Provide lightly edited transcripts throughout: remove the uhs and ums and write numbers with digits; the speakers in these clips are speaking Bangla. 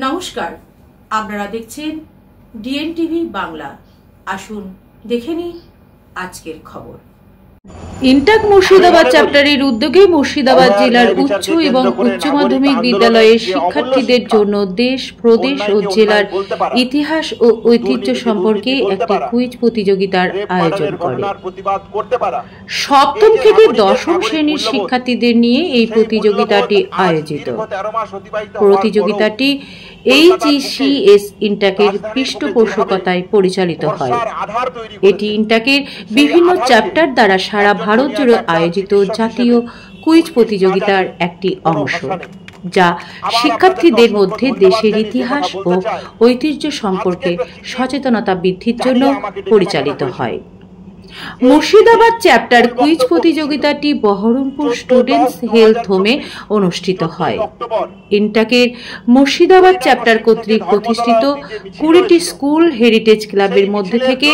নমস্কার, আপনারা দেখছেন ডিএনটিভি বাংলা। আসুন দেখে নিই আজকের খবর। ইন্টাক মুর্শিদাবাদ চ্যাপ্টারের উদ্যোগে মুর্শিদাবাদ জেলার উচ্চ এবং উচ্চ মাধ্যমিক বিদ্যালয়ের শিক্ষার্থীদের জন্য দেশ, প্রদেশ ও জেলার ইতিহাস ও ঐতিহ্য সম্পর্কে একটি কুইজ প্রতিযোগিতার আয়োজন করে। সপ্তম থেকে দশম শ্রেণীর শিক্ষার্থীদের নিয়ে এই প্রতিযোগিতাটি আয়োজিত। প্রতিযোগিতাটি HECS ইন্টাকের পৃষ্ঠপোষকতায় পরিচালিত হয়। এটি ইন্টাকের বিভিন্ন চ্যাপ্টার দ্বারা সারা ভারত জুড়ে আয়োজিত জাতীয় কুইজ প্রতিযোগিতার একটি অংশ, যা শিক্ষার্থীদের মধ্যে দেশের ইতিহাস ও ঐতিহ্য সম্পর্কে সচেতনতা বৃদ্ধির জন্য পরিচালিত হয়। মুর্শিদাবাদ চ্যাপ্টার কুইজ প্রতিযোগিতাটি বহরমপুর স্টুডেন্টস হেলথ হোমে অনুষ্ঠিত হয়। ইন্টাকের মুর্শিদাবাদ চ্যাপ্টার কর্তৃক প্রতিষ্ঠিত 20টি স্কুল হেরিটেজ ক্লাবের মধ্যে থেকে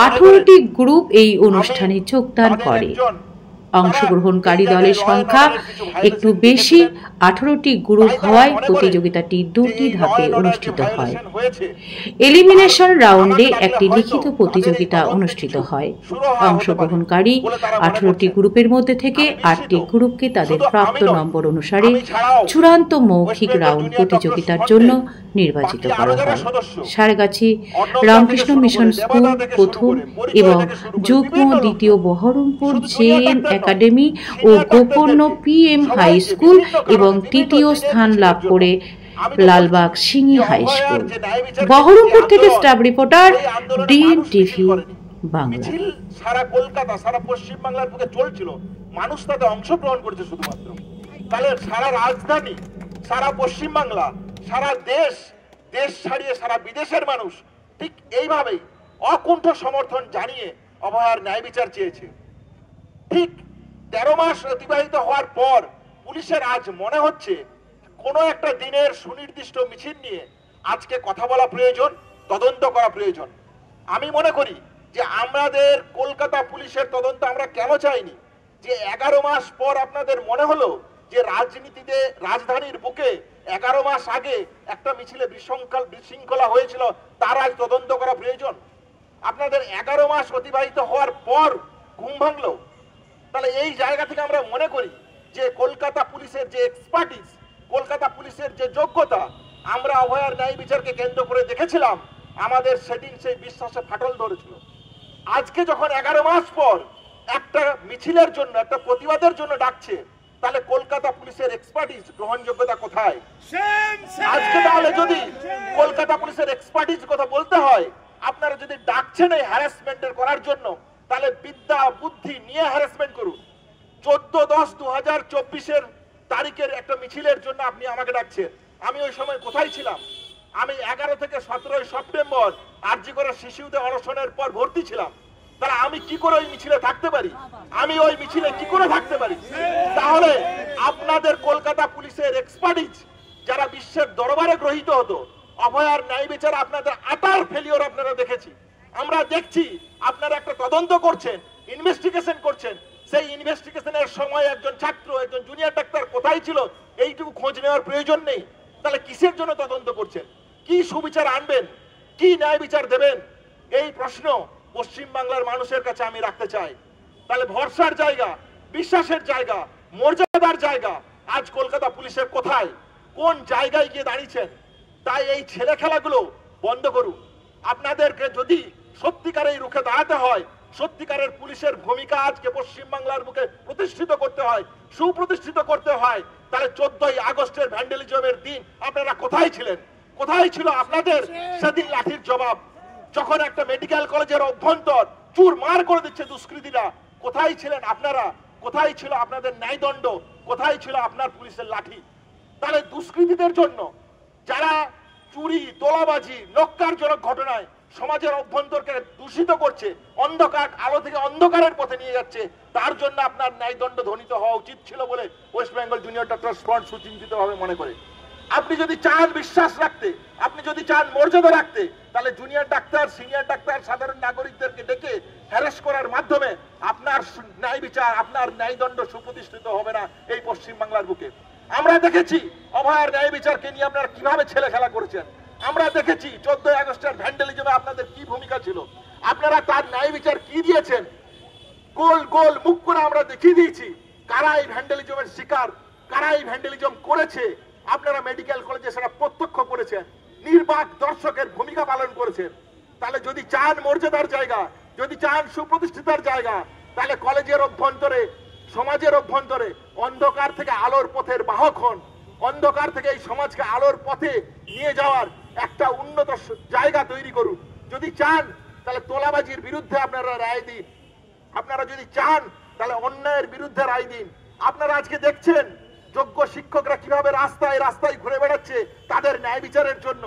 18টি গ্রুপ এই অনুষ্ঠানে যোগদান করে। অংশগ্রহণকারী দলের সংখ্যা একটু বেশি, 18টি গ্রুপ হওয়ায় প্রতিযোগিতাটি 2টি ধাপে অনুষ্ঠিত হয়। এলিমিনেশন রাউন্ডে একটি লিখিত প্রতিযোগিতা অনুষ্ঠিত হয়। অংশগ্রহণকারী 18টি গ্রুপের মধ্যে থেকে 8টি গ্রুপকে তাদের প্রাপ্ত নম্বর অনুসারে চূড়ান্ত মৌখিক রাউন্ড প্রতিযোগিতার জন্য নির্বাচিত করা হয়। সারগাছি রামকৃষ্ণ মিশন স্কুল প্রথম এবং যুগ্ম দ্বিতীয়, বহরমপুর জেএম একাডেমি ও গোপর্ণ PM হাই স্কুল এবং তৃতীয় স্থান লাভ করে লালবাগ সিংহি হাই স্কুল। বহরমপুর থেকে স্টাফ রিপোর্টার ডিএনটিভি বাংলা। সারা কলকাতা, সারা পশ্চিম বাংলার বুকে চলছিল, মানুষ তাতে অংশগ্রহণ করেছে শুধুমাত্র। তাহলে সারা রাজধানী, সারা পশ্চিম বাংলা, সারা দেশ, দেশ ছাড়িয়ে সারা বিদেশের মানুষ ঠিক এইভাবেই অকুণ্ঠ সমর্থন জানিয়ে অভয়ার ন্যায় বিচার চেয়েছে। ঠিক 13 মাস অতিবাহিত হওয়ার পর পুলিশের আজ মনে হচ্ছে কোনো একটা দিনের সুনির্দিষ্ট মিছিল নিয়ে আজকে কথা বলা প্রয়োজন, তদন্ত করা প্রয়োজন। আমি মনে করি যে আমাদের কলকাতা পুলিশের তদন্ত আমরা কেন চাইনি, যে 11 মাস পর আপনাদের মনে হলো যে রাজনীতিতে রাজধানীর বুকে 11 মাস আগে একটা মিছিলে বিশৃঙ্খলা হয়েছিল, তার আজ তদন্ত করা প্রয়োজন। আপনাদের 11 মাস অতিবাহিত হওয়ার পর ঘুম ভাঙলো। তাহলে এই জায়গা থেকে আমরা মনে করি যে কলকাতা পুলিশের যে এক্সপার্টিস, কলকাতা পুলিশের যে যোগ্যতা, আমরা অভয়ার ন্যায় বিচারকে কেন্দ্র করে দেখেছিলাম, আমাদের সেদিন সেই বিশ্বাসে ফাটল ধরেছিল। আজকে যখন 11 মাস পর একটা মিছিলের জন্য, একটা প্রতিবাদের জন্য ডাকছে, তাহলে কলকাতা পুলিশের এক্সপার্টিস, গ্রহণযোগ্যতা কোথায়? আজকে তাহলে যদি কলকাতা পুলিশের এক্সপার্টিস কথা বলতে হয়, আপনারা যদি ডাকছেন এই হ্যারাসমেন্টের করার জন্য, তাহলে বিদ্যা বুদ্ধি নিয়ে হ্যারাসমেন্ট করুন। 14/10/2024 তারিখের একটা মিছিলের জন্য আপনি আমাকে ডাকছেন। আমি ওই সময় কোথায় ছিলাম? আমি 11 থেকে 17 সেপ্টেম্বর আরজি করে শিশুদের অনশনের পর ভর্তি ছিলাম। তাহলে আমি কি করে ওই মিছিলে থাকতে পারি? আমি ওই মিছিলে কি করে থাকতে পারি? তাহলে আপনাদের কলকাতা পুলিশের এক্সপার্টিস যারা বিশ্বের দরবারে গ্রহীত হতো, অভয়ার ন্যায় বিচার আপনাদের আটার ফেলিওর আপনারা দেখেছি। আমরা দেখছি আপনারা একটা তদন্ত করছেন, ইনভেস্টিগেশন করছেন। সেই ইনভেস্টিগেশনের সময় একজন ছাত্র, একজন জুনিয়র ডাক্তার কোথায় ছিল এইটুকু খোঁজ নেওয়ার প্রয়োজন নেই। তাহলে কিসের জন্য তদন্ত করছেন? কি সুবিচার আনবেন? কি ন্যায় বিচার দেবেন? এই প্রশ্ন পশ্চিম বাংলার মানুষের কাছে আমি রাখতে চাই। তাহলে ভরসার জায়গা, বিশ্বাসের জায়গা, মর্যাদার জায়গা আজ কলকাতা পুলিশের কোথায়, কোন জায়গায় গিয়ে দাঁড়িয়েছেন? তাই এই ছেলে খেলাগুলো বন্ধ করুন। আপনাদেরকে যদি সত্যিকারের রুখে দাঁড়াতে হয়, সত্যিকারের পুলিশের ভূমিকা আজকে পশ্চিম বাংলার বুকে প্রতিষ্ঠিত করতে হয়, সুপ্রতিষ্ঠিত করতে হয়, তাহলে 14ই আগস্টের ভ্যান্ডালিজমের দিন আপনারা কোথায় ছিলেন? কোথায় ছিল আপনাদের সেদিন লাঠির জবাব? যখন একটা মেডিকেল কলেজের অভ্যন্তর চুরমার করে দিচ্ছে দুষ্কৃতীরা, কোথায় ছিলেন আপনারা? কোথায় ছিল আপনাদের ন্যায়দণ্ড? কোথায় ছিল আপনার পুলিশের লাঠি? তাহলে দুষ্কৃতীদের জন্য, যারা চুরি, তোলাবাজি, নক্কারজনক ঘটনায় সমাজের অভ্যন্তরকে দূষিত করছে, অন্ধকার আলো থেকে অন্ধকারের পথে নিয়ে যাচ্ছে, তার জন্য আপনার ন্যায়দণ্ড ধ্বনিত হওয়া উচিত ছিল বলে West Bengal junior doctors front সুচিন্তিতভাবে মনে করে। আপনি যদি চান বিশ্বাস রাখতে, আপনি যদি চান মর্যাদা রাখতে, তাহলে জুনিয়র ডাক্তার, সিনিয়র ডাক্তার, সাধারণ নাগরিকদেরকে ডেকে হ্যারাস করার মাধ্যমে আপনার ন্যায় বিচার, আপনার ন্যায়দণ্ড সুপ্রতিষ্ঠিত হবে না এই পশ্চিম বাংলার বুকে। আমরা দেখেছি অভয়ার ন্যায় বিচারকে নিয়ে আপনারা কিভাবে ছেলে খেলা করেছেন। আমরা দেখেছি 14 আগস্টের ভ্যান্ডালিজমে আপনাদের কি ভূমিকা ছিল। আপনারা তার ন্যায় বিচার কি দিয়েছেন, গোল গোল মুখ করে আমরা দেখিয়ে দিয়েছি কারা এই ভ্যান্ডালিজমের শিকার, কারা এই ভ্যান্ডালিজম করেছে। আপনারা মেডিকেল কলেজে সেটা প্রত্যক্ষ করেছেন, নির্বাক দর্শকের ভূমিকা পালন করেছেন। তাহলে যদি চান মর্যাদার জায়গা, যদি চান সুপ্রতিষ্ঠিতার জায়গা, তাহলে কলেজের অভ্যন্তরে, সমাজের অভ্যন্তরে অন্ধকার থেকে আলোর পথের বাহক হন। অন্ধকার থেকে এই সমাজকে আলোর পথে নিয়ে যাওয়ার একটা উন্নত জায়গা তৈরি করুন। যদি চান তাহলে তোলাবাজির বিরুদ্ধে আপনারা রায় দিন। আপনারা যদি চান তাহলে অন্যায়ের বিরুদ্ধে রায় দিন। আপনারা আজকে দেখছেন যোগ্য শিক্ষকরা কিভাবে রাস্তায় রাস্তায় ঘুরে বেড়াচ্ছে তাদের ন্যায় বিচারের জন্য।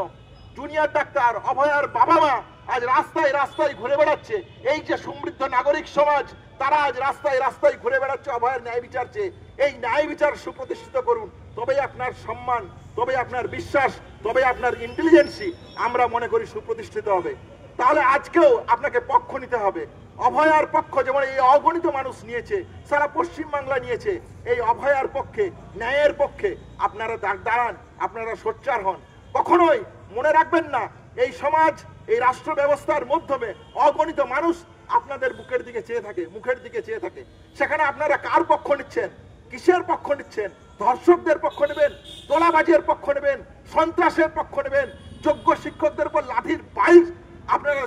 জুনিয়র ডাক্তার, অভয়ার বাবা মা আজ রাস্তায় রাস্তায় ঘুরে বেড়াচ্ছে। এই যে সমৃদ্ধ নাগরিক সমাজ, তারা আজ রাস্তায় রাস্তায় ঘুরে বেড়াচ্ছে অভয়ের ন্যায় বিচার চেয়ে। এই ন্যায় বিচার সুপ্রতিষ্ঠিত করুন, তবেই আপনার সম্মান, তবে আপনার বিশ্বাস, তবে আপনার ইন্টেলিজেন্সি আমরা মনে করি সুপ্রতিষ্ঠিত হবে। তাহলে আজকেও আপনাকে পক্ষ নিতে হবে। অভয়ার পক্ষ যেমন এই অগণিত মানুষ নিয়েছে, সারা পশ্চিম বাংলা নিয়েছে, এই অভয়ার পক্ষে, ন্যায়ের পক্ষে আপনারা দাঁড়ান, আপনারা সোচ্চার হন। কখনোই মনে রাখবেন না এই সমাজ, এই রাষ্ট্র ব্যবস্থার মাধ্যমে অগণিত মানুষ আপনাদের বুকের দিকে চেয়ে থাকে, মুখের দিকে চেয়ে থাকে। সেখানে আপনারা কার পক্ষ নিচ্ছেন, কিসের পক্ষ নিচ্ছেন? ধর্ষকদের পক্ষ নেবেন, তোলাবাজের পক্ষ নেবেন, সন্ত্রাসের পক্ষ নেবেন, যোগ্য শিক্ষকদের উপর লাঠির বাইশ আপনারা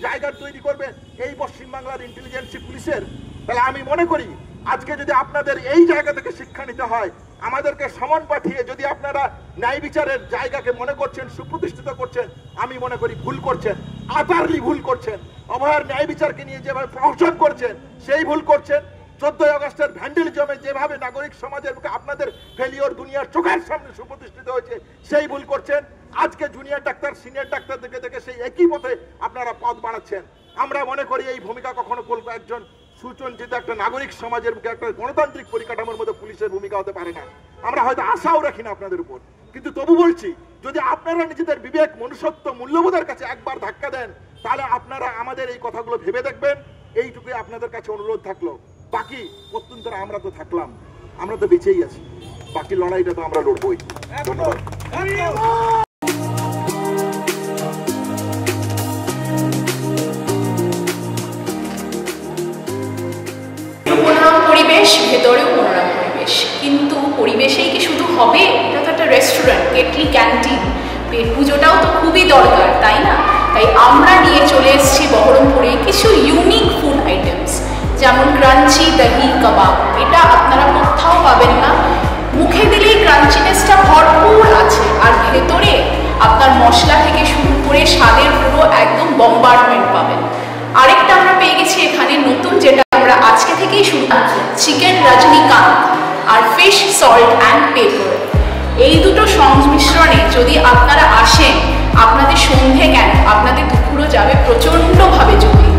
জায়গা তৈরি করবেন এই পশ্চিমবাংলার ইন্টেলিজেন্সি পুলিশের। তাহলে আমি মনে করি আজকে যদি আপনাদের এই জায়গা থেকে শিক্ষা নিতে হয়, আমাদেরকে সমন পাঠিয়ে যদি আপনারা ন্যায় বিচারের জায়গাকে মনে করছেন সুপ্রতিষ্ঠিত করছেন, আমি মনে করি ভুল করছেন, আতারলি ভুল করছেন। অভয়ার ন্যায় বিচারকে নিয়ে যেভাবে প্রহসন করছেন সেই ভুল করছেন। 14 আগস্টের ভ্যান্ডালিজমে যেভাবে নাগরিক সমাজের মুখে আপনাদের ফেলিওর দুনিয়ার চোখের সামনে সুপ্রতিষ্ঠিত হয়েছে সেই ভুল করছেন। আজকে জুনিয়র ডাক্তার, সিনিয়র ডাক্তার দেখে সেই একই পথে আপনারা পথ বাড়াচ্ছেন। আমরা মনে করি এই ভূমিকা কখনো বলবো একজন সুচঞ্চিত একটা নাগরিক সমাজের মুখে, একটা গণতান্ত্রিক পরিকাঠামোর মধ্যে পুলিশের ভূমিকা হতে পারে না। আমরা হয়তো আশাও রাখি না আপনাদের উপর, কিন্তু তবু বলছি যদি আপনারা নিজেদের বিবেক, মনুষ্যত্ব, মূল্যবোধের কাছে একবার ধাক্কা দেন, তাহলে আপনারা আমাদের এই কথাগুলো ভেবে দেখবেন। এইটুকুই আপনাদের কাছে অনুরোধ থাকলো। বাকি প্রত্যন্তরা আমরা তো থাকলাম, আমরা তো বেঁচেই আছি, বাকি লড়াইটা তো আমরা লড়বই। ধন্যবাদ। পরিবেশ, ভেতরেও মনোরম পরিবেশ, কিন্তু পরিবেশেই কি শুধু হবে? এটা তো একটা রেস্টুরেন্ট, কেটলি, ক্যান্টিন, পেট পুজোটাও তো খুবই দরকার, তাই না? তাই আমরা নিয়ে চলে এসেছি বহরমপুরে কিছু ইউনিক ফুড আইটেমস, যেমন ক্রাঞ্চি দহি কাবাব। এটা আপনারা কোথাও পাবেন না। মুখে দিলেই ক্রাঞ্চিনেসটা ভরপুর আছে, আর ভেতরে আপনার মশলা থেকে শুরু করে স্বাদের পুরো একদম বম্বার্ডমেন্ট পাবেন। আরেকটা আমরা পেয়ে গেছি এখানে নতুন, যেটা আমরা আজকে থেকেই শুরু, চিকেন রজনীকান্ত আর ফিশ সল্ট অ্যান্ড পেপার। এই দুটো সংমিশ্রণে যদি আপনারা আসেন, আপনাদের সন্ধে কেন, আপনাদের দুপুরও যাবে প্রচণ্ডভাবে জমে।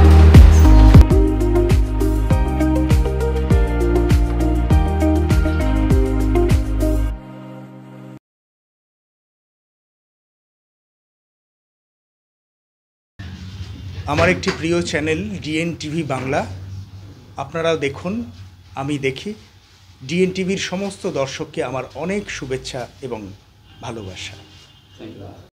আমার একটি প্রিয় চ্যানেল ডিএন টিভি বাংলা, আপনারাও দেখুন, আমি দেখি। ডিএন টিভির সমস্ত দর্শককে আমার অনেক শুভেচ্ছা এবং ভালোবাসা।